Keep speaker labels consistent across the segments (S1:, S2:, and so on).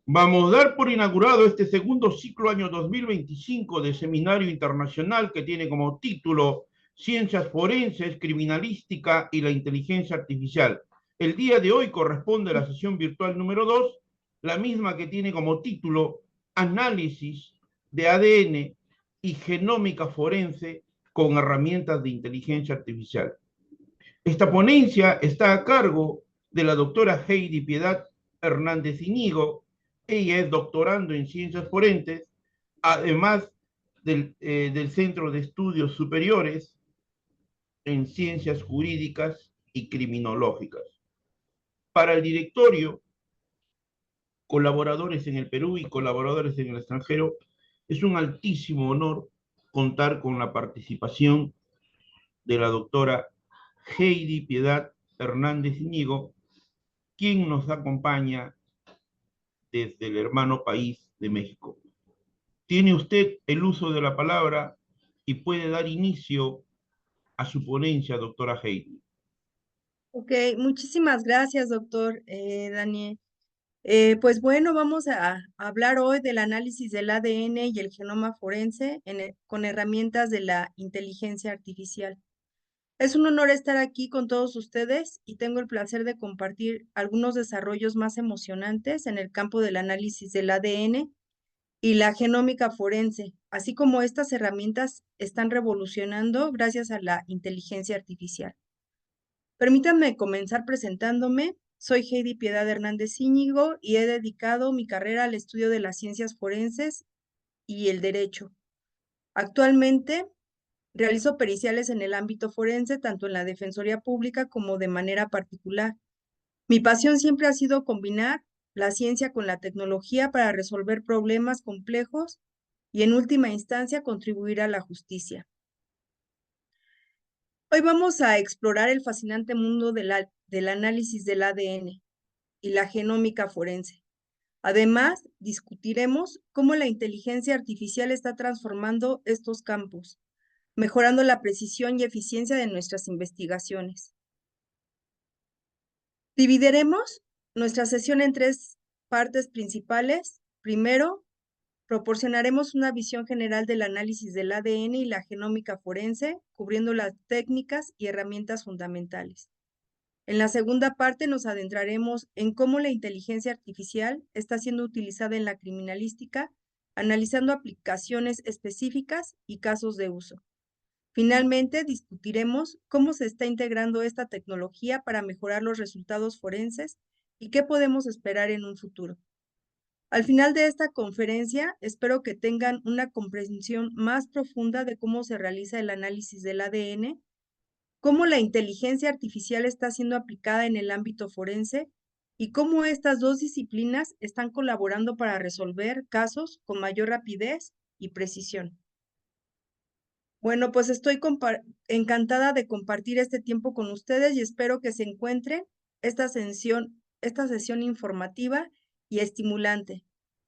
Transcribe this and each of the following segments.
S1: Vamos a dar por inaugurado este segundo ciclo año 2025 de seminario internacional que tiene como título Ciencias Forenses, Criminalística y la Inteligencia Artificial. El día de hoy corresponde a la sesión virtual número 2, la misma que tiene como título Análisis de ADN y Genómica Forense con herramientas de inteligencia artificial. Esta ponencia está a cargo de la doctora Heidi Piedad Hernández Iñigo. Ella es doctorando en ciencias forenses, además del Centro de Estudios Superiores en Ciencias Jurídicas y Criminológicas. Para el directorio, colaboradores en el Perú y colaboradores en el extranjero, es un altísimo honor contar con la participación de la doctora Heidi Piedad Hernández Iñigo, quien nos acompaña desde el hermano país de México. Tiene usted el uso de la palabra y puede dar inicio a su ponencia, doctora Heidi.
S2: Ok, muchísimas gracias, doctor Daniel. Pues bueno, vamos a hablar hoy del análisis del ADN y el genoma forense con herramientas de la inteligencia artificial. Es un honor estar aquí con todos ustedes y tengo el placer de compartir algunos desarrollos más emocionantes en el campo del análisis del ADN y la genómica forense, así como estas herramientas están revolucionando gracias a la inteligencia artificial. Permítanme comenzar presentándome. Soy Heidi Piedad Hernández Íñigo y he dedicado mi carrera al estudio de las ciencias forenses y el derecho. Actualmente realizo periciales en el ámbito forense, tanto en la Defensoría Pública como de manera particular. Mi pasión siempre ha sido combinar la ciencia con la tecnología para resolver problemas complejos y en última instancia contribuir a la justicia. Hoy vamos a explorar el fascinante mundo del análisis del ADN y la genómica forense. Además, discutiremos cómo la inteligencia artificial está transformando estos campos, mejorando la precisión y eficiencia de nuestras investigaciones. Dividiremos nuestra sesión en tres partes principales. Primero, proporcionaremos una visión general del análisis del ADN y la genómica forense, cubriendo las técnicas y herramientas fundamentales. En la segunda parte nos adentraremos en cómo la inteligencia artificial está siendo utilizada en la criminalística, analizando aplicaciones específicas y casos de uso. Finalmente, discutiremos cómo se está integrando esta tecnología para mejorar los resultados forenses y qué podemos esperar en un futuro. Al final de esta conferencia, espero que tengan una comprensión más profunda de cómo se realiza el análisis del ADN, cómo la inteligencia artificial está siendo aplicada en el ámbito forense y cómo estas dos disciplinas están colaborando para resolver casos con mayor rapidez y precisión. Bueno, pues estoy encantada de compartir este tiempo con ustedes y espero que se encuentren esta sesión informativa y estimulante.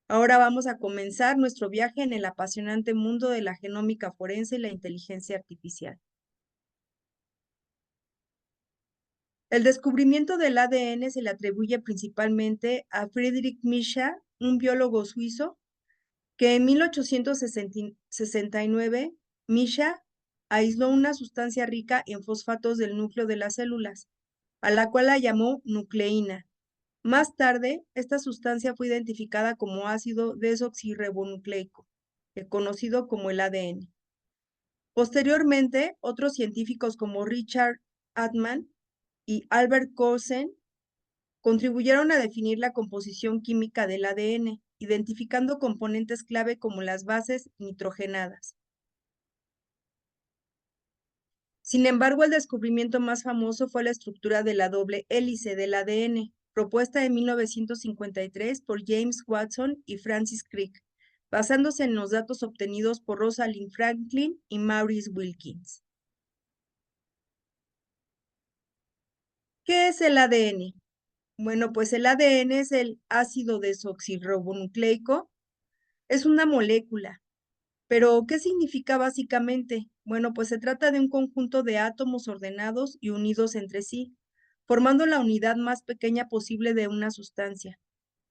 S2: Ahora vamos a comenzar nuestro viaje en el apasionante mundo de la genómica forense y la inteligencia artificial. El descubrimiento del ADN se le atribuye principalmente a Friedrich Miescher, un biólogo suizo, que en 1869 Miescher aisló una sustancia rica en fosfatos del núcleo de las células, a la cual la llamó nucleína. Más tarde, esta sustancia fue identificada como ácido desoxirribonucleico, conocido como el ADN. Posteriormente, otros científicos como Richard Altman y Albert Coulson contribuyeron a definir la composición química del ADN, identificando componentes clave como las bases nitrogenadas. Sin embargo, el descubrimiento más famoso fue la estructura de la doble hélice del ADN, propuesta en 1953 por James Watson y Francis Crick, basándose en los datos obtenidos por Rosalind Franklin y Maurice Wilkins. ¿Qué es el ADN? Bueno, pues el ADN es el ácido desoxirribonucleico. Es una molécula. Pero, ¿qué significa básicamente? Bueno, pues se trata de un conjunto de átomos ordenados y unidos entre sí, formando la unidad más pequeña posible de una sustancia.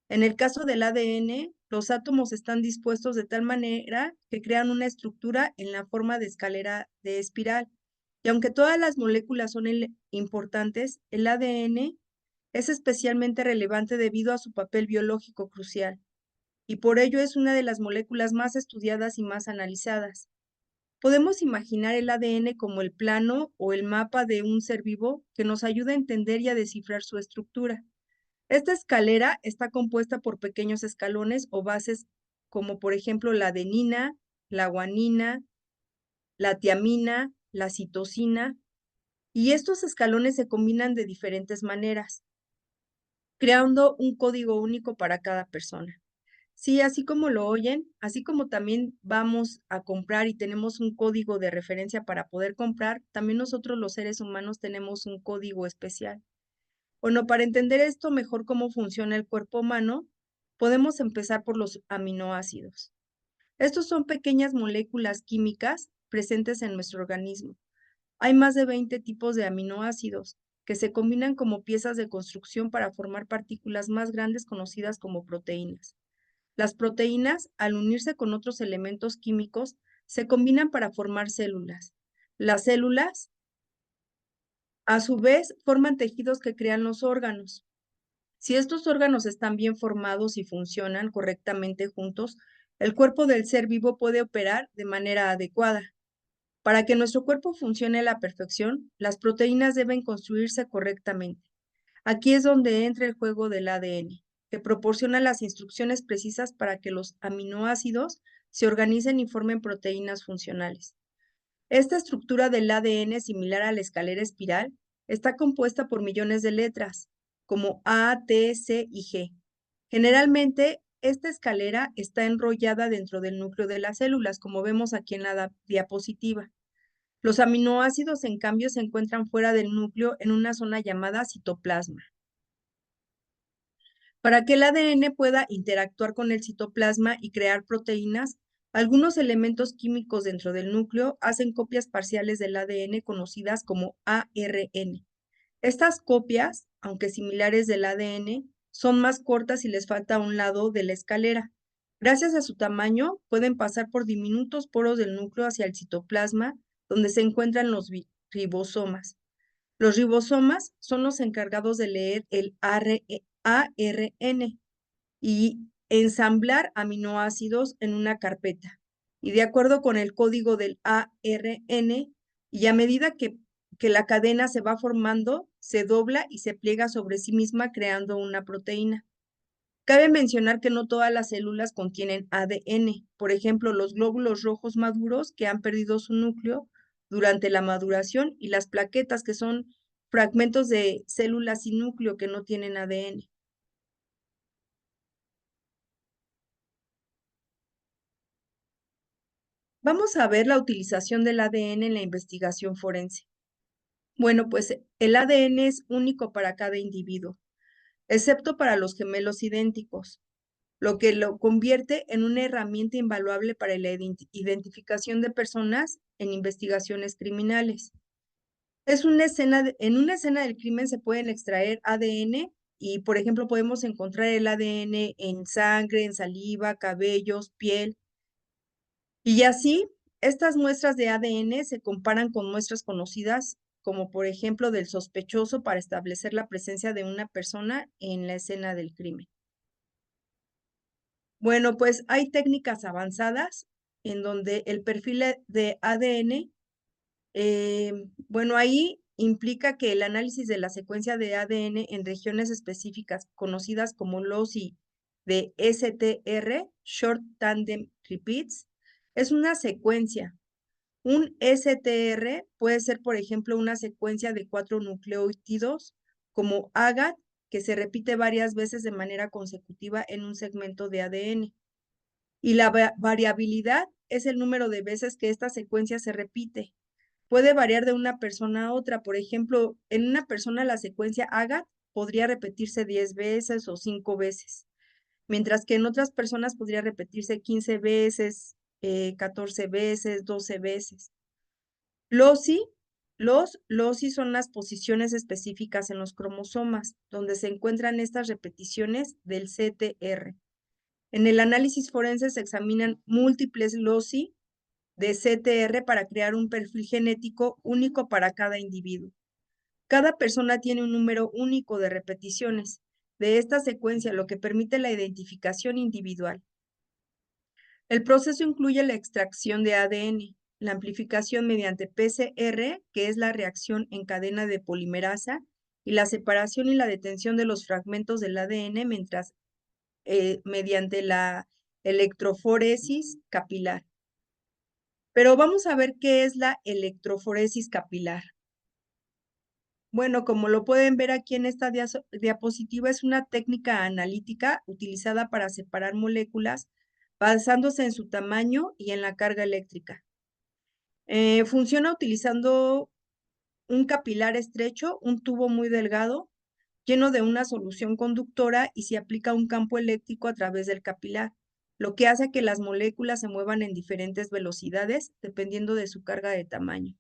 S2: En el caso del ADN, los átomos están dispuestos de tal manera que crean una estructura en la forma de escalera de espiral. Y aunque todas las moléculas son importantes, el ADN es especialmente relevante debido a su papel biológico crucial, y por ello es una de las moléculas más estudiadas y más analizadas. Podemos imaginar el ADN como el plano o el mapa de un ser vivo que nos ayuda a entender y a descifrar su estructura. Esta escalera está compuesta por pequeños escalones o bases como por ejemplo la adenina, la guanina, la tiamina, la citosina, y estos escalones se combinan de diferentes maneras, creando un código único para cada persona. Sí, así como lo oyen, así como también vamos a comprar y tenemos un código de referencia para poder comprar, también nosotros los seres humanos tenemos un código especial. Bueno, para entender esto mejor cómo funciona el cuerpo humano, podemos empezar por los aminoácidos. Estos son pequeñas moléculas químicas presentes en nuestro organismo. Hay más de 20 tipos de aminoácidos que se combinan como piezas de construcción para formar partículas más grandes conocidas como proteínas. Las proteínas, al unirse con otros elementos químicos, se combinan para formar células. Las células, a su vez, forman tejidos que crean los órganos. Si estos órganos están bien formados y funcionan correctamente juntos, el cuerpo del ser vivo puede operar de manera adecuada. Para que nuestro cuerpo funcione a la perfección, las proteínas deben construirse correctamente. Aquí es donde entra el juego del ADN, que proporciona las instrucciones precisas para que los aminoácidos se organicen y formen proteínas funcionales. Esta estructura del ADN, similar a la escalera espiral, está compuesta por millones de letras, como A, T, C y G. Generalmente, esta escalera está enrollada dentro del núcleo de las células, como vemos aquí en la diapositiva. Los aminoácidos, en cambio, se encuentran fuera del núcleo en una zona llamada citoplasma. Para que el ADN pueda interactuar con el citoplasma y crear proteínas, algunos elementos químicos dentro del núcleo hacen copias parciales del ADN conocidas como ARN. Estas copias, aunque similares del ADN, son más cortas y les falta un lado de la escalera. Gracias a su tamaño, pueden pasar por diminutos poros del núcleo hacia el citoplasma, donde se encuentran los ribosomas. Los ribosomas son los encargados de leer el ARN y ensamblar aminoácidos en una carpeta. Y de acuerdo con el código del ARN, y a medida que la cadena se va formando, se dobla y se pliega sobre sí misma creando una proteína. Cabe mencionar que no todas las células contienen ADN. Por ejemplo, los glóbulos rojos maduros que han perdido su núcleo durante la maduración y las plaquetas que son fragmentos de células sin núcleo que no tienen ADN. Vamos a ver la utilización del ADN en la investigación forense. Bueno, pues el ADN es único para cada individuo, excepto para los gemelos idénticos, lo que lo convierte en una herramienta invaluable para la identificación de personas en investigaciones criminales. En una escena del crimen se pueden extraer ADN y, por ejemplo, podemos encontrar el ADN en sangre, en saliva, cabellos, piel. Y así, estas muestras de ADN se comparan con muestras conocidas, como por ejemplo del sospechoso, para establecer la presencia de una persona en la escena del crimen. Bueno, pues hay técnicas avanzadas en donde el perfil de ADN, bueno, ahí implica que el análisis de la secuencia de ADN en regiones específicas conocidas como LOSI de STR, Short Tandem Repeats, es una secuencia. Un STR puede ser, por ejemplo, una secuencia de 4 nucleótidos como AGAT, que se repite varias veces de manera consecutiva en un segmento de ADN. Y la variabilidad es el número de veces que esta secuencia se repite. Puede variar de una persona a otra. Por ejemplo, en una persona la secuencia AGAT podría repetirse 10 veces o 5 veces, mientras que en otras personas podría repetirse 15 veces, 14 veces, 12 veces. LOSI Los loci son las posiciones específicas en los cromosomas, donde se encuentran estas repeticiones del CTR. En el análisis forense se examinan múltiples loci de CTR para crear un perfil genético único para cada individuo. Cada persona tiene un número único de repeticiones de esta secuencia, lo que permite la identificación individual. El proceso incluye la extracción de ADN, la amplificación mediante PCR, que es la reacción en cadena de polimerasa, y la separación y la detención de los fragmentos del ADN mediante la electroforesis capilar. Pero vamos a ver qué es la electroforesis capilar. Bueno, como lo pueden ver aquí en esta diapositiva, es una técnica analítica utilizada para separar moléculas basándose en su tamaño y en la carga eléctrica. Funciona utilizando un capilar estrecho, un tubo muy delgado, lleno de una solución conductora y se aplica un campo eléctrico a través del capilar, lo que hace que las moléculas se muevan en diferentes velocidades dependiendo de su carga de tamaño.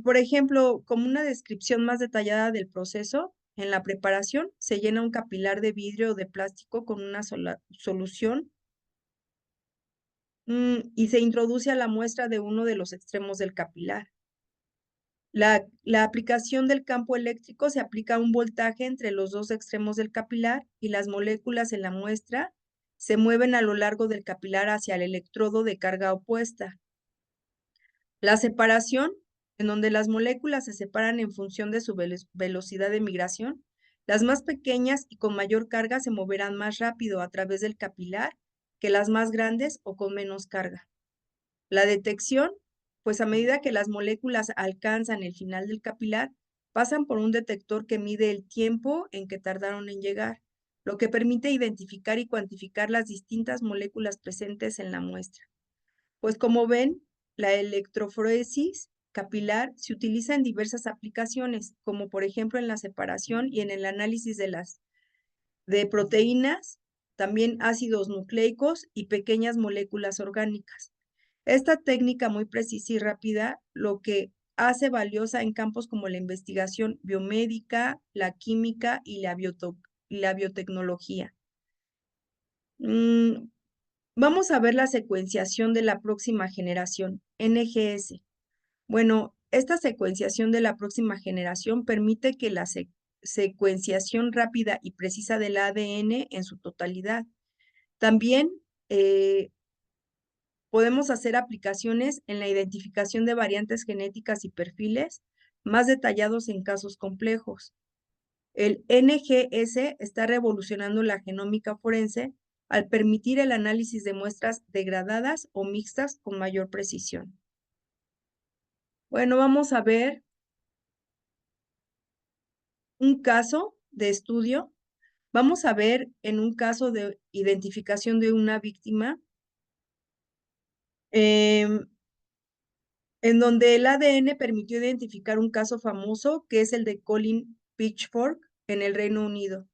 S2: Por ejemplo, como una descripción más detallada del proceso, en la preparación se llena un capilar de vidrio o de plástico con una solución y se introduce a la muestra de uno de los extremos del capilar. La aplicación del campo eléctrico se aplica a un voltaje entre los dos extremos del capilar y las moléculas en la muestra se mueven a lo largo del capilar hacia el electrodo de carga opuesta. La separación, en donde las moléculas se separan en función de su velocidad de migración, las más pequeñas y con mayor carga se moverán más rápido a través del capilar que las más grandes o con menos carga. La detección, pues a medida que las moléculas alcanzan el final del capilar, pasan por un detector que mide el tiempo en que tardaron en llegar, lo que permite identificar y cuantificar las distintas moléculas presentes en la muestra. Pues como ven, la electroforesis capilar se utiliza en diversas aplicaciones, como por ejemplo en la separación y en el análisis de proteínas, también ácidos nucleicos y pequeñas moléculas orgánicas. Esta técnica muy precisa y rápida lo que hace valiosa en campos como la investigación biomédica, la química y la biotecnología. Vamos a ver la secuenciación de la próxima generación, NGS. Bueno, esta secuenciación de la próxima generación permite que la secuenciación rápida y precisa del ADN en su totalidad. También podemos hacer aplicaciones en la identificación de variantes genéticas y perfiles más detallados en casos complejos. El NGS está revolucionando la genómica forense al permitir el análisis de muestras degradadas o mixtas con mayor precisión. Bueno, vamos a ver un caso de estudio. Vamos a ver en un caso de identificación de una víctima en donde el ADN permitió identificar un caso famoso que es el de Colin Pitchfork en el Reino Unido.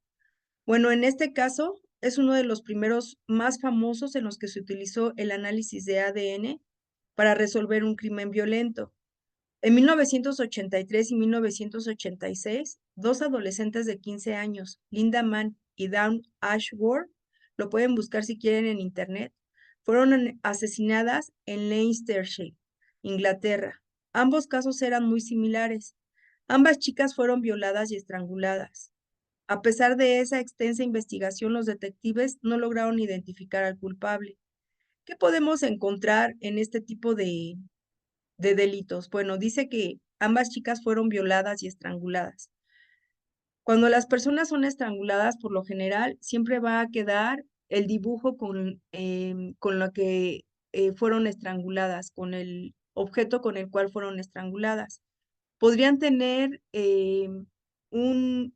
S2: Bueno, en este caso es uno de los primeros más famosos en los que se utilizó el análisis de ADN para resolver un crimen violento. En 1983 y 1986, dos adolescentes de 15 años, Linda Mann y Dawn Ashworth, lo pueden buscar si quieren en internet, fueron asesinadas en Leicestershire, Inglaterra. Ambos casos eran muy similares. Ambas chicas fueron violadas y estranguladas. A pesar de esa extensa investigación, los detectives no lograron identificar al culpable. ¿Qué podemos encontrar en este tipo de delitos? Bueno, dice que ambas chicas fueron violadas y estranguladas. Cuando las personas son estranguladas, por lo general, siempre va a quedar el dibujo con lo que fueron estranguladas, con el objeto con el cual fueron estranguladas. Podrían tener una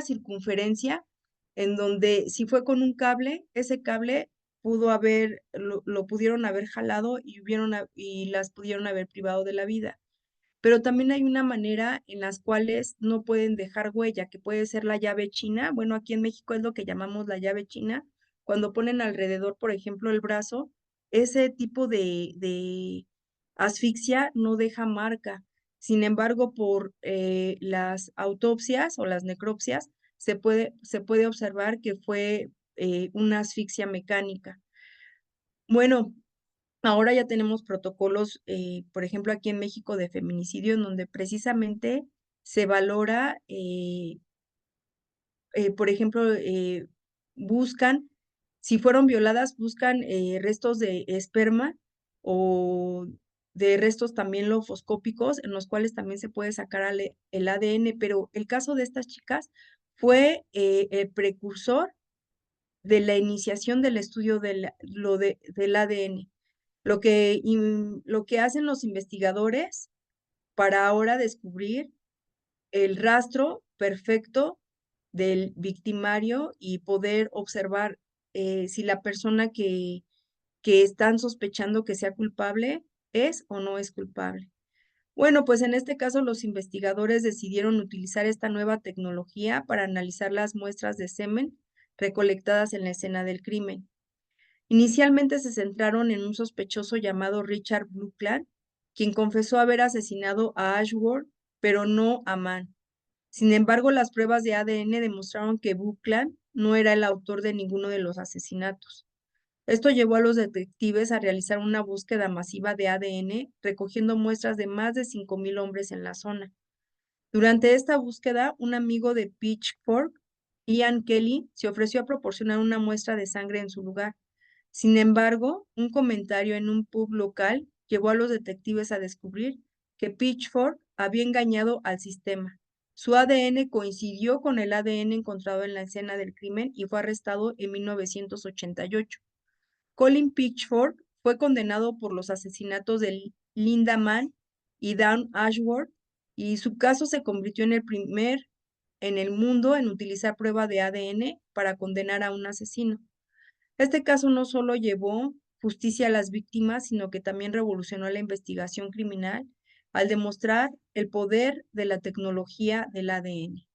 S2: circunferencia en donde si fue con un cable, ese cable lo pudieron haber jalado y las pudieron haber privado de la vida. Pero también hay una manera en las cuales no pueden dejar huella, que puede ser la llave china. Bueno, aquí en México es lo que llamamos la llave china. Cuando ponen alrededor, por ejemplo, el brazo, ese tipo de asfixia no deja marca. Sin embargo, por las autopsias o las necropsias, se puede observar que fue una asfixia mecánica. Bueno, ahora ya tenemos protocolos, por ejemplo, aquí en México de feminicidio, en donde precisamente se valora, por ejemplo, buscan, si fueron violadas, buscan restos de esperma o de restos también lofoscópicos, en los cuales también se puede sacar el ADN, pero el caso de estas chicas fue el precursor de la iniciación del estudio del ADN. Lo que hacen los investigadores para ahora descubrir el rastro perfecto del victimario y poder observar si la persona que están sospechando que sea culpable es o no es culpable. Bueno, pues en este caso los investigadores decidieron utilizar esta nueva tecnología para analizar las muestras de semen recolectadas en la escena del crimen. Inicialmente se centraron en un sospechoso llamado Richard Buckland, quien confesó haber asesinado a Ashworth, pero no a Mann. Sin embargo, las pruebas de ADN demostraron que Buckland no era el autor de ninguno de los asesinatos. Esto llevó a los detectives a realizar una búsqueda masiva de ADN, recogiendo muestras de más de 5,000 hombres en la zona. Durante esta búsqueda, un amigo de Pitchfork, Ian Kelly, se ofreció a proporcionar una muestra de sangre en su lugar. Sin embargo, un comentario en un pub local llevó a los detectives a descubrir que Pitchfork había engañado al sistema. Su ADN coincidió con el ADN encontrado en la escena del crimen y fue arrestado en 1988. Colin Pitchfork fue condenado por los asesinatos de Linda Mann y Dan Ashworth, y su caso se convirtió en el primer en el mundo en utilizar prueba de ADN para condenar a un asesino. Este caso no solo llevó justicia a las víctimas, sino que también revolucionó la investigación criminal al demostrar el poder de la tecnología del ADN.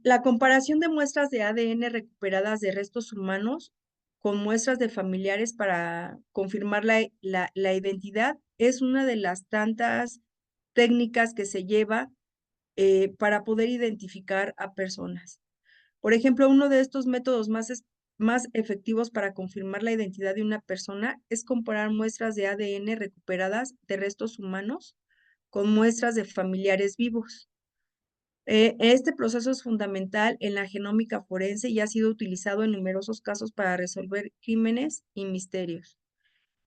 S2: La comparación de muestras de ADN recuperadas de restos humanos con muestras de familiares para confirmar la identidad es una de las tantas técnicas que se lleva para poder identificar a personas. Por ejemplo, uno de estos métodos más efectivos para confirmar la identidad de una persona es comparar muestras de ADN recuperadas de restos humanos con muestras de familiares vivos. Este proceso es fundamental en la genómica forense y ha sido utilizado en numerosos casos para resolver crímenes y misterios.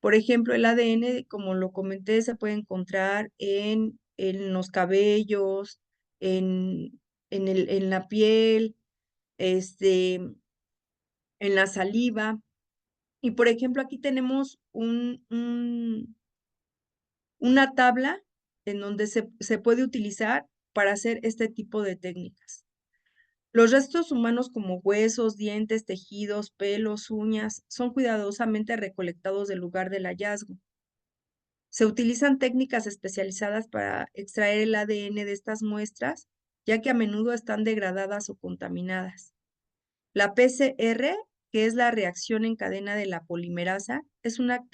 S2: Por ejemplo, el ADN, como lo comenté, se puede encontrar en los cabellos, en la piel, en la saliva. Y por ejemplo, aquí tenemos una tabla en donde se puede utilizar para hacer este tipo de técnicas. Los restos humanos como huesos, dientes, tejidos, pelos, uñas, son cuidadosamente recolectados del lugar del hallazgo. Se utilizan técnicas especializadas para extraer el ADN de estas muestras, ya que a menudo están degradadas o contaminadas. La PCR, que es la reacción en cadena de la polimerasa, es una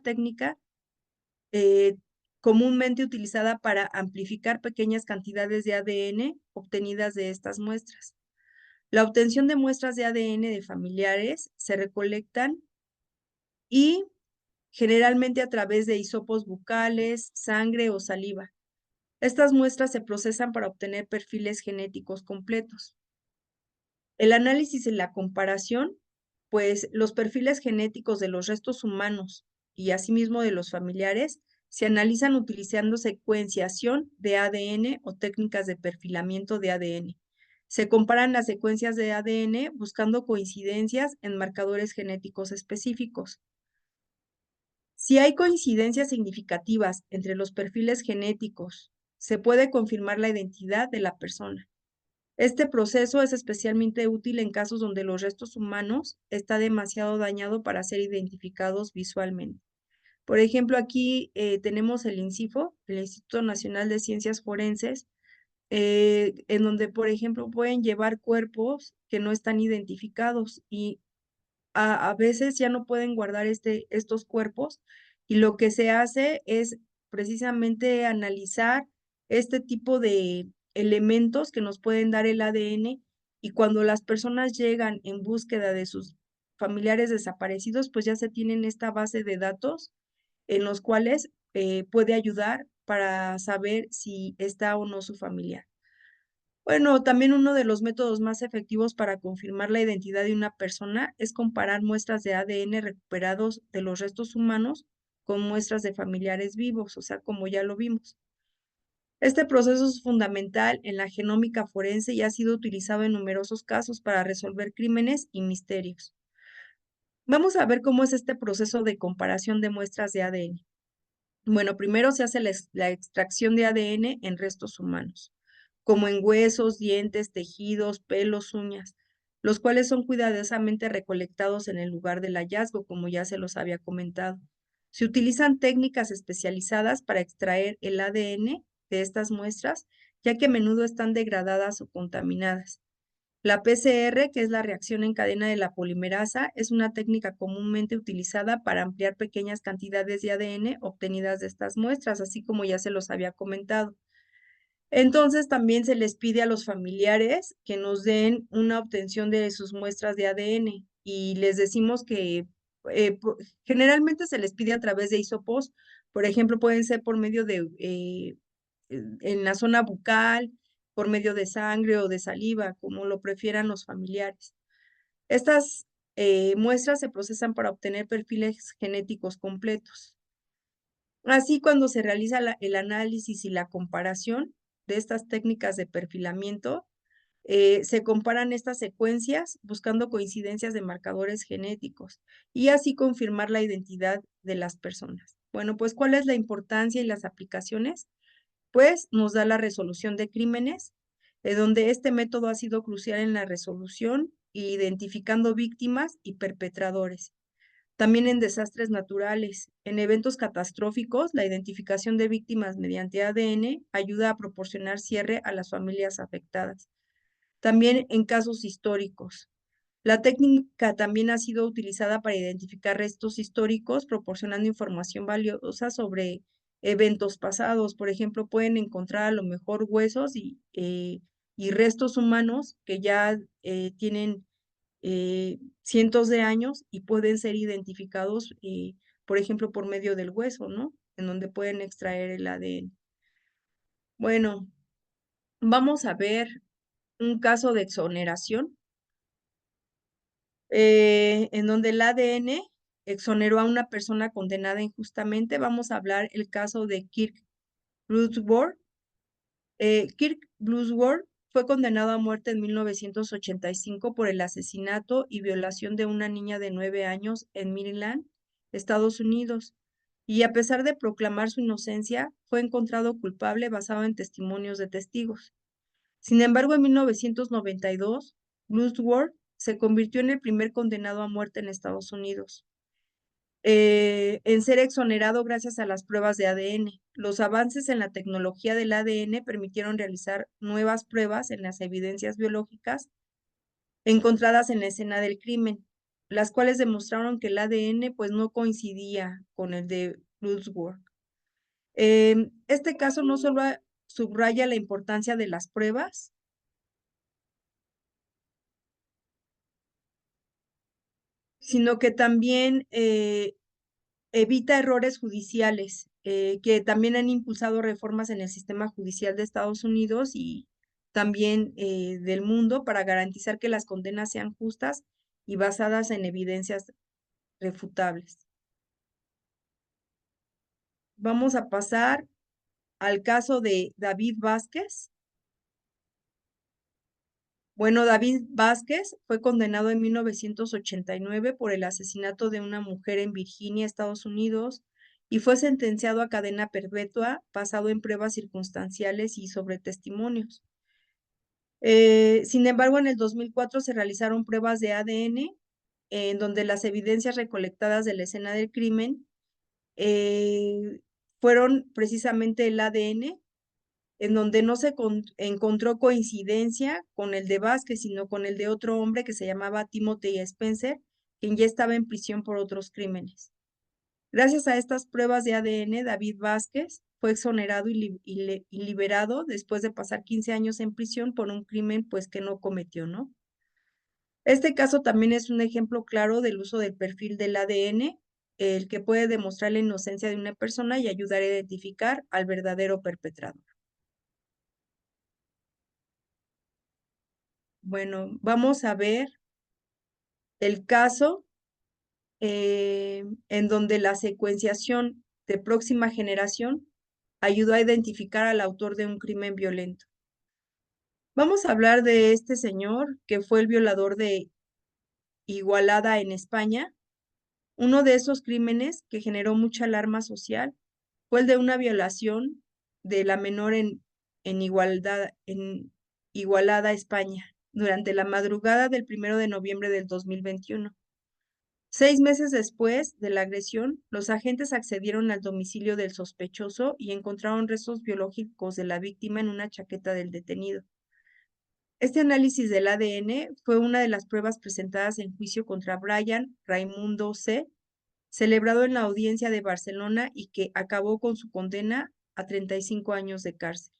S2: técnica eh, comúnmente utilizada para amplificar pequeñas cantidades de ADN obtenidas de estas muestras. La obtención de muestras de ADN de familiares se recolectan y generalmente a través de hisopos bucales, sangre o saliva. Estas muestras se procesan para obtener perfiles genéticos completos. El análisis y la comparación, pues los perfiles genéticos de los restos humanos y asimismo de los familiares se analizan utilizando secuenciación de ADN o técnicas de perfilamiento de ADN. Se comparan las secuencias de ADN buscando coincidencias en marcadores genéticos específicos. Si hay coincidencias significativas entre los perfiles genéticos, se puede confirmar la identidad de la persona. Este proceso es especialmente útil en casos donde los restos humanos están demasiado dañados para ser identificados visualmente. Por ejemplo, aquí tenemos el INCIFO, el Instituto Nacional de Ciencias Forenses, en donde, por ejemplo, pueden llevar cuerpos que no están identificados y a veces ya no pueden guardar estos cuerpos y lo que se hace es precisamente analizar este tipo de elementos que nos pueden dar el ADN y cuando las personas llegan en búsqueda de sus familiares desaparecidos, pues ya se tienen esta base de datos en los cuales puede ayudar para saber si está o no su familiar. Bueno, también uno de los métodos más efectivos para confirmar la identidad de una persona es comparar muestras de ADN recuperados de los restos humanos con muestras de familiares vivos, o sea, como ya lo vimos. Este proceso es fundamental en la genómica forense y ha sido utilizado en numerosos casos para resolver crímenes y misterios. Vamos a ver cómo es este proceso de comparación de muestras de ADN. Bueno, primero se hace la extracción de ADN en restos humanos, como en huesos, dientes, tejidos, pelos, uñas, los cuales son cuidadosamente recolectados en el lugar del hallazgo, como ya se los había comentado. Se utilizan técnicas especializadas para extraer el ADN de estas muestras, ya que a menudo están degradadas o contaminadas. La PCR, que es la reacción en cadena de la polimerasa, es una técnica comúnmente utilizada para ampliar pequeñas cantidades de ADN obtenidas de estas muestras, así como ya se los había comentado. Entonces, también se les pide a los familiares que nos den una obtención de sus muestras de ADN y les decimos que generalmente se les pide a través de hisopos, por ejemplo, pueden ser por medio de en la zona bucal, por medio de sangre o de saliva, como lo prefieran los familiares. Estas muestras se procesan para obtener perfiles genéticos completos. Así, cuando se realiza el análisis y la comparación de estas técnicas de perfilamiento, se comparan estas secuencias buscando coincidencias de marcadores genéticos y así confirmar la identidad de las personas. Bueno, pues, ¿cuál es la importancia y las aplicaciones? Pues nos da la resolución de crímenes, donde este método ha sido crucial en la resolución, identificando víctimas y perpetradores. También en desastres naturales. En eventos catastróficos, la identificación de víctimas mediante ADN ayuda a proporcionar cierre a las familias afectadas. También en casos históricos. La técnica también ha sido utilizada para identificar restos históricos, proporcionando información valiosa sobre eventos pasados. Por ejemplo, pueden encontrar a lo mejor huesos y restos humanos que ya tienen cientos de años y pueden ser identificados, por ejemplo, por medio del hueso, ¿no? En donde pueden extraer el ADN. Bueno, vamos a ver un caso de exoneración, en donde el ADN exoneró a una persona condenada injustamente. Vamos a hablar el caso de Kirk Bloodsworth. Kirk Bloodsworth fue condenado a muerte en 1985 por el asesinato y violación de una niña de 9 años en Maryland, Estados Unidos. Y a pesar de proclamar su inocencia, fue encontrado culpable basado en testimonios de testigos. Sin embargo, en 1992, Bloodsworth se convirtió en el primer condenado a muerte en Estados Unidos, en ser exonerado gracias a las pruebas de ADN. Los avances en la tecnología del ADN permitieron realizar nuevas pruebas en las evidencias biológicas encontradas en la escena del crimen, las cuales demostraron que el ADN pues no coincidía con el de Bloodsworth. Este caso no solo subraya la importancia de las pruebas, sino que también evita errores judiciales, que también han impulsado reformas en el sistema judicial de Estados Unidos y también del mundo para garantizar que las condenas sean justas y basadas en evidencias refutables. Vamos a pasar al caso de David Vázquez. Bueno, David Vázquez fue condenado en 1989 por el asesinato de una mujer en Virginia, Estados Unidos, y fue sentenciado a cadena perpetua basado en pruebas circunstanciales y sobre testimonios. Sin embargo, en el 2004 se realizaron pruebas de ADN en donde las evidencias recolectadas de la escena del crimen fueron precisamente el ADN, en donde no se encontró coincidencia con el de Vázquez, sino con el de otro hombre que se llamaba Timothy Spencer, quien ya estaba en prisión por otros crímenes. Gracias a estas pruebas de ADN, David Vázquez fue exonerado y liberado después de pasar 15 años en prisión por un crimen pues que no cometió, ¿no? Este caso también es un ejemplo claro del uso del perfil del ADN, el que puede demostrar la inocencia de una persona y ayudar a identificar al verdadero perpetrador. Bueno, vamos a ver el caso en donde la secuenciación de próxima generación ayudó a identificar al autor de un crimen violento. Vamos a hablar de este señor que fue el violador de Igualada en España. Uno de esos crímenes que generó mucha alarma social fue el de una violación de la menor en Igualada, España, durante la madrugada del 1 de noviembre del 2021. 6 meses después de la agresión, los agentes accedieron al domicilio del sospechoso y encontraron restos biológicos de la víctima en una chaqueta del detenido. Este análisis del ADN fue una de las pruebas presentadas en juicio contra Brian Raimundo C., celebrado en la audiencia de Barcelona y que acabó con su condena a 35 años de cárcel.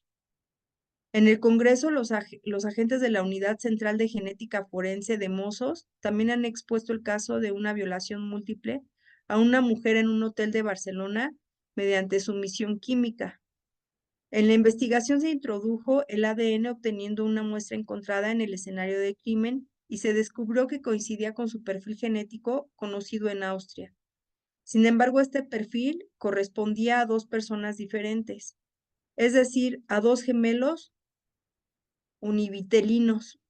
S2: En el Congreso, los agentes de la Unidad Central de Genética Forense de Mossos también han expuesto el caso de una violación múltiple a una mujer en un hotel de Barcelona mediante sumisión química. En la investigación se introdujo el ADN obteniendo una muestra encontrada en el escenario del crimen y se descubrió que coincidía con su perfil genético conocido en Austria. Sin embargo, este perfil correspondía a dos personas diferentes, es decir, a dos gemelos univitelinos,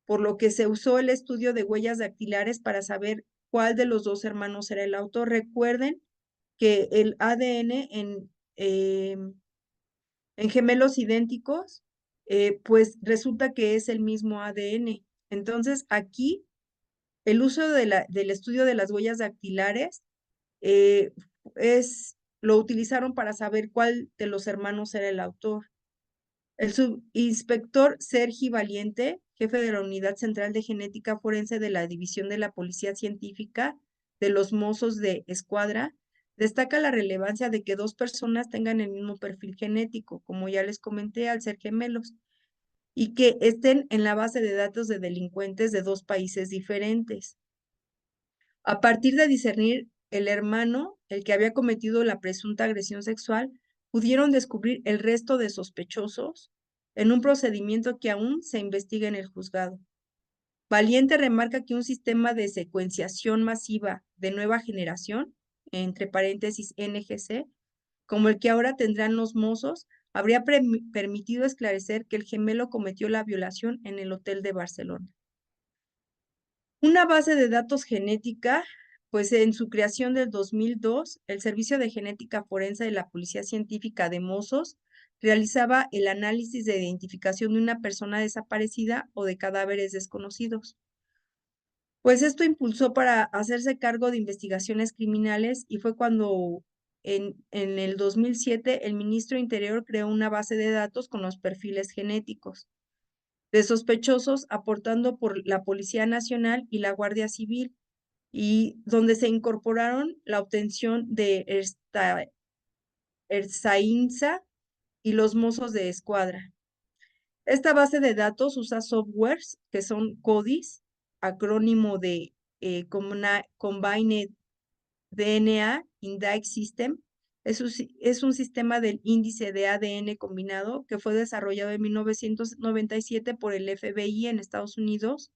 S2: por lo que se usó el estudio de huellas dactilares para saber cuál de los dos hermanos era el autor. Recuerden que el ADN en gemelos idénticos, pues resulta que es el mismo ADN. Entonces, aquí el uso del estudio de las huellas dactilares eh, lo utilizaron para saber cuál de los hermanos era el autor. El subinspector Sergi Valiente, jefe de la Unidad Central de Genética Forense de la División de la Policía Científica de los Mossos de Escuadra, destaca la relevancia de que dos personas tengan el mismo perfil genético, como ya les comenté, al ser gemelos, y que estén en la base de datos de delincuentes de dos países diferentes. A partir de discernir el hermano, el que había cometido la presunta agresión sexual, pudieron descubrir el resto de sospechosos en un procedimiento que aún se investiga en el juzgado. Valiente remarca que un sistema de secuenciación masiva de nueva generación, entre paréntesis NGC, como el que ahora tendrán los Mossos, habría permitido esclarecer que el gemelo cometió la violación en el hotel de Barcelona. Una base de datos genética, pues en su creación del 2002, el Servicio de Genética Forense de la Policía Científica de Mossos realizaba el análisis de identificación de una persona desaparecida o de cadáveres desconocidos. Pues esto impulsó para hacerse cargo de investigaciones criminales y fue cuando en el 2007 el ministro Interior creó una base de datos con los perfiles genéticos de sospechosos aportando por la Policía Nacional y la Guardia Civil, y donde se incorporaron la obtención de Ertzaintza y los Mossos de Escuadra. Esta base de datos usa softwares que son CODIS, acrónimo de Combined DNA Index System. Es un sistema del índice de ADN combinado que fue desarrollado en 1997 por el FBI en Estados Unidos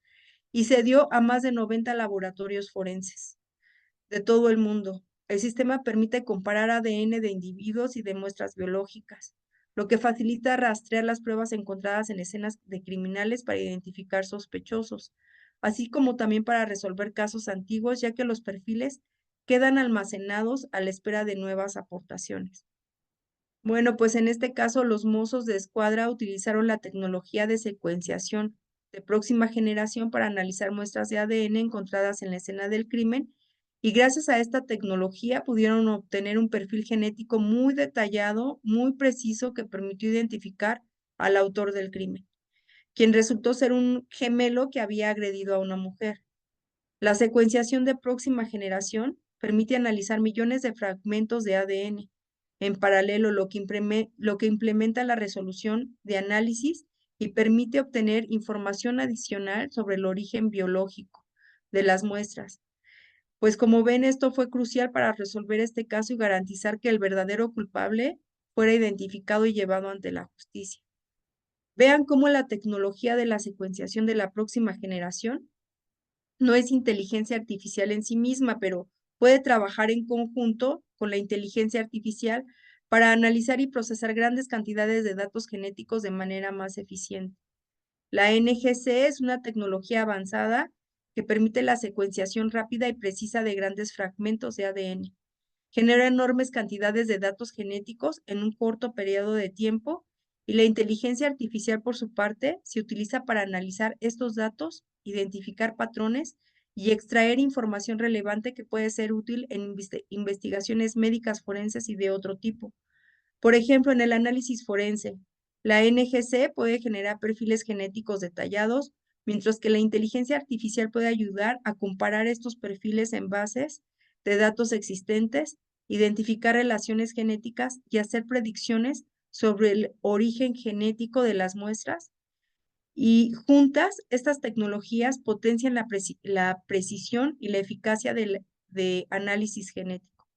S2: y se dio a más de 90 laboratorios forenses de todo el mundo. El sistema permite comparar ADN de individuos y de muestras biológicas, lo que facilita rastrear las pruebas encontradas en escenas de criminales para identificar sospechosos, así como también para resolver casos antiguos, ya que los perfiles quedan almacenados a la espera de nuevas aportaciones. Bueno, pues en este caso los Mossos de Escuadra utilizaron la tecnología de secuenciación de próxima generación para analizar muestras de ADN encontradas en la escena del crimen y gracias a esta tecnología pudieron obtener un perfil genético muy detallado, muy preciso que permitió identificar al autor del crimen, quien resultó ser un gemelo que había agredido a una mujer. La secuenciación de próxima generación permite analizar millones de fragmentos de ADN. En paralelo, lo que implementa la resolución de análisis y permite obtener información adicional sobre el origen biológico de las muestras. Pues como ven, esto fue crucial para resolver este caso y garantizar que el verdadero culpable fuera identificado y llevado ante la justicia. Vean cómo la tecnología de la secuenciación de la próxima generación no es inteligencia artificial en sí misma, pero puede trabajar en conjunto con la inteligencia artificial para analizar y procesar grandes cantidades de datos genéticos de manera más eficiente. La NGC es una tecnología avanzada que permite la secuenciación rápida y precisa de grandes fragmentos de ADN. Genera enormes cantidades de datos genéticos en un corto periodo de tiempo y la inteligencia artificial, por su parte, se utiliza para analizar estos datos, identificar patrones y extraer información relevante que puede ser útil en investigaciones médicas forenses y de otro tipo. Por ejemplo, en el análisis forense, la NGC puede generar perfiles genéticos detallados, mientras que la inteligencia artificial puede ayudar a comparar estos perfiles en bases de datos existentes, identificar relaciones genéticas y hacer predicciones sobre el origen genético de las muestras. Y juntas, estas tecnologías potencian la precisión y la eficacia de análisis genético.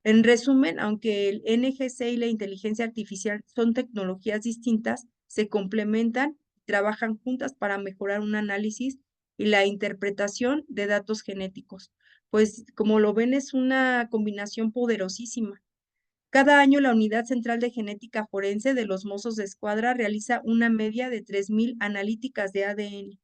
S2: En resumen, aunque el NGC y la inteligencia artificial son tecnologías distintas, se complementan y trabajan juntas para mejorar un análisis y la interpretación de datos genéticos. Pues como lo ven, es una combinación poderosísima. Cada año la Unidad Central de Genética Forense de los Mossos de Escuadra realiza una media de 3.000 analíticas de ADN.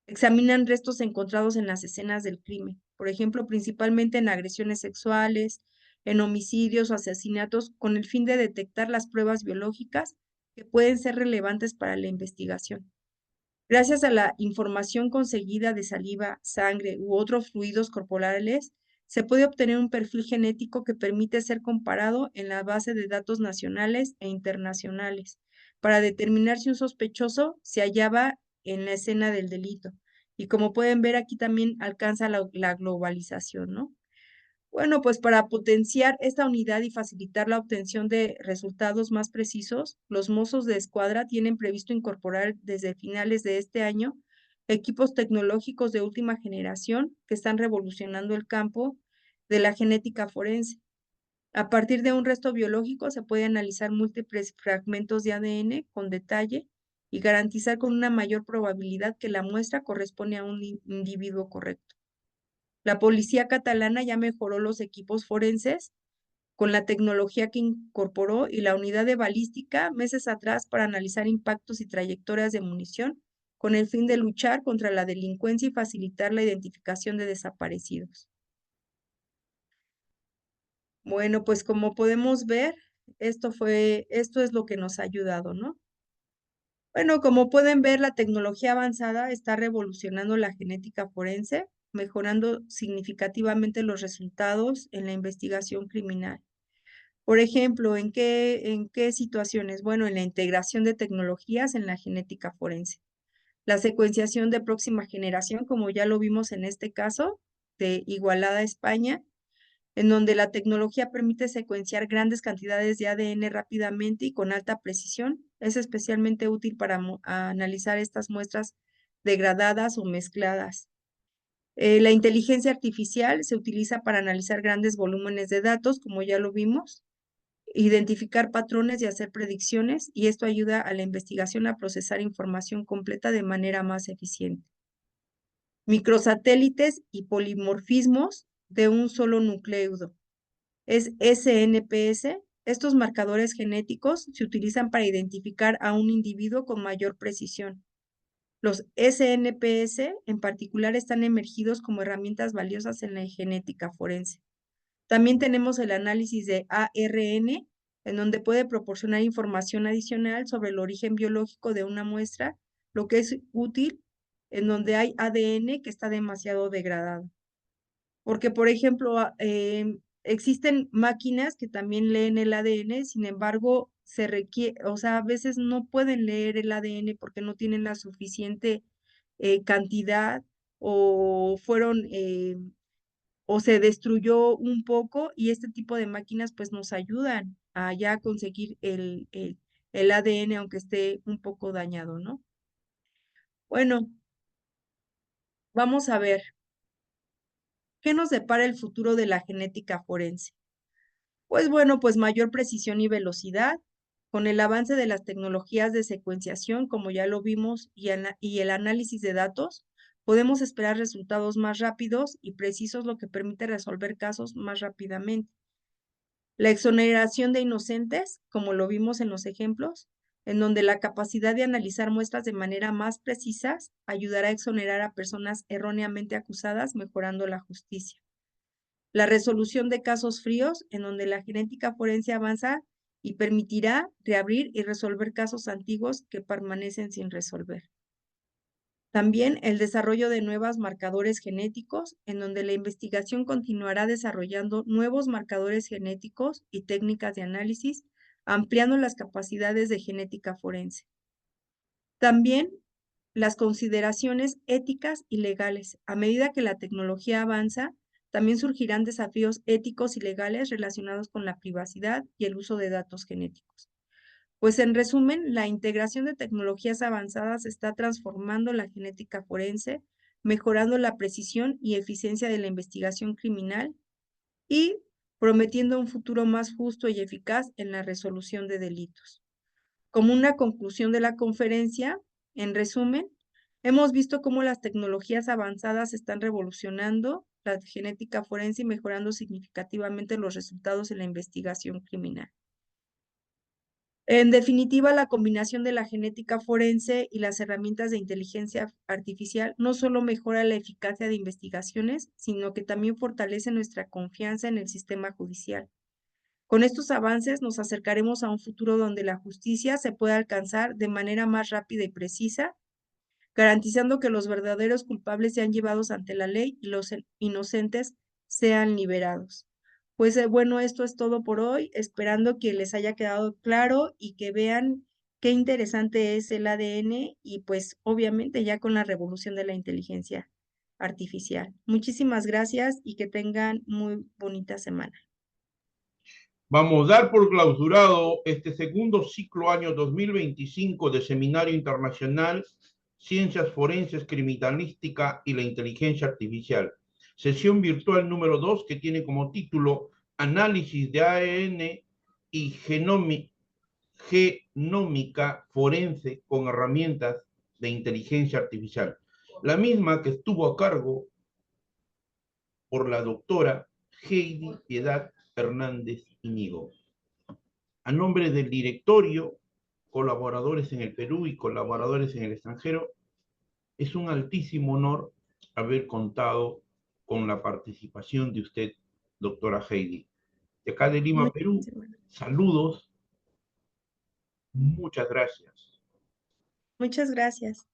S2: Examinan restos encontrados en las escenas del crimen, por ejemplo, principalmente en agresiones sexuales, en homicidios o asesinatos, con el fin de detectar las pruebas biológicas que pueden ser relevantes para la investigación. Gracias a la información conseguida de saliva, sangre u otros fluidos corporales, se puede obtener un perfil genético que permite ser comparado en la base de datos nacionales e internacionales para determinar si un sospechoso se hallaba en la escena del delito. Y como pueden ver, aquí también alcanza la globalización, ¿no? Bueno, pues para potenciar esta unidad y facilitar la obtención de resultados más precisos, los Mossos de Escuadra tienen previsto incorporar desde finales de este año equipos tecnológicos de última generación que están revolucionando el campo de la genética forense. A partir de un resto biológico se puede analizar múltiples fragmentos de ADN con detalle y garantizar con una mayor probabilidad que la muestra corresponde a un individuo correcto. La policía catalana ya mejoró los equipos forenses con la tecnología que incorporó y la unidad de balística meses atrás para analizar impactos y trayectorias de munición con el fin de luchar contra la delincuencia y facilitar la identificación de desaparecidos. Bueno, pues como podemos ver, esto es lo que nos ha ayudado, ¿no? Bueno, como pueden ver, la tecnología avanzada está revolucionando la genética forense, mejorando significativamente los resultados en la investigación criminal. Por ejemplo, en qué situaciones? Bueno, en la integración de tecnologías en la genética forense. La secuenciación de próxima generación, como ya lo vimos en este caso, de Igualada, España, en donde la tecnología permite secuenciar grandes cantidades de ADN rápidamente y con alta precisión. Es especialmente útil para analizar estas muestras degradadas o mezcladas. La inteligencia artificial se utiliza para analizar grandes volúmenes de datos, como ya lo vimos, identificar patrones y hacer predicciones, y esto ayuda a la investigación a procesar información completa de manera más eficiente. Microsatélites y polimorfismos de un solo nucleido. Es SNPS. Estos marcadores genéticos se utilizan para identificar a un individuo con mayor precisión. Los SNPS en particular están emergidos como herramientas valiosas en la genética forense. También tenemos el análisis de ARN, en donde puede proporcionar información adicional sobre el origen biológico de una muestra, lo que es útil en donde hay ADN que está demasiado degradado. Porque, por ejemplo, existen máquinas que también leen el ADN, sin embargo, se requiere, o sea, a veces no pueden leer el ADN porque no tienen la suficiente cantidad o fueron o se destruyó un poco, y este tipo de máquinas pues nos ayudan a ya conseguir el ADN aunque esté un poco dañado, ¿no? Bueno, vamos a ver, ¿qué nos depara el futuro de la genética forense? Pues bueno, pues mayor precisión y velocidad. Con el avance de las tecnologías de secuenciación, como ya lo vimos, y el análisis de datos, podemos esperar resultados más rápidos y precisos, lo que permite resolver casos más rápidamente. La exoneración de inocentes, como lo vimos en los ejemplos, en donde la capacidad de analizar muestras de manera más precisa ayudará a exonerar a personas erróneamente acusadas, mejorando la justicia. La resolución de casos fríos, en donde la genética forense avanza y permitirá reabrir y resolver casos antiguos que permanecen sin resolver. También el desarrollo de nuevos marcadores genéticos, en donde la investigación continuará desarrollando nuevos marcadores genéticos y técnicas de análisis, ampliando las capacidades de genética forense. También las consideraciones éticas y legales. A medida que la tecnología avanza, también surgirán desafíos éticos y legales relacionados con la privacidad y el uso de datos genéticos. Pues en resumen, la integración de tecnologías avanzadas está transformando la genética forense, mejorando la precisión y eficiencia de la investigación criminal y prometiendo un futuro más justo y eficaz en la resolución de delitos. Como una conclusión de la conferencia, en resumen, hemos visto cómo las tecnologías avanzadas están revolucionando la genética forense y mejorando significativamente los resultados en la investigación criminal. En definitiva, la combinación de la genética forense y las herramientas de inteligencia artificial no solo mejora la eficacia de investigaciones, sino que también fortalece nuestra confianza en el sistema judicial. Con estos avances nos acercaremos a un futuro donde la justicia se pueda alcanzar de manera más rápida y precisa, garantizando que los verdaderos culpables sean llevados ante la ley y los inocentes sean liberados. Pues bueno, esto es todo por hoy, esperando que les haya quedado claro y que vean qué interesante es el ADN y pues obviamente ya con la revolución de la inteligencia artificial. Muchísimas gracias y que tengan muy bonita semana.
S1: Vamos a dar por clausurado este segundo ciclo año 2025 de Seminario Internacional Ciencias Forenses, Criminalística y la Inteligencia Artificial. Sesión virtual número 2 que tiene como título Análisis de ADN y genómica forense con herramientas de inteligencia artificial. La misma que estuvo a cargo por la doctora Heidi Piedad Hernández Íñigo. A nombre del directorio, colaboradores en el Perú y colaboradores en el extranjero, es un altísimo honor haber contado con la participación de usted, doctora Heidi. De acá de Lima, Perú, saludos, muchas gracias.
S2: Muchas gracias.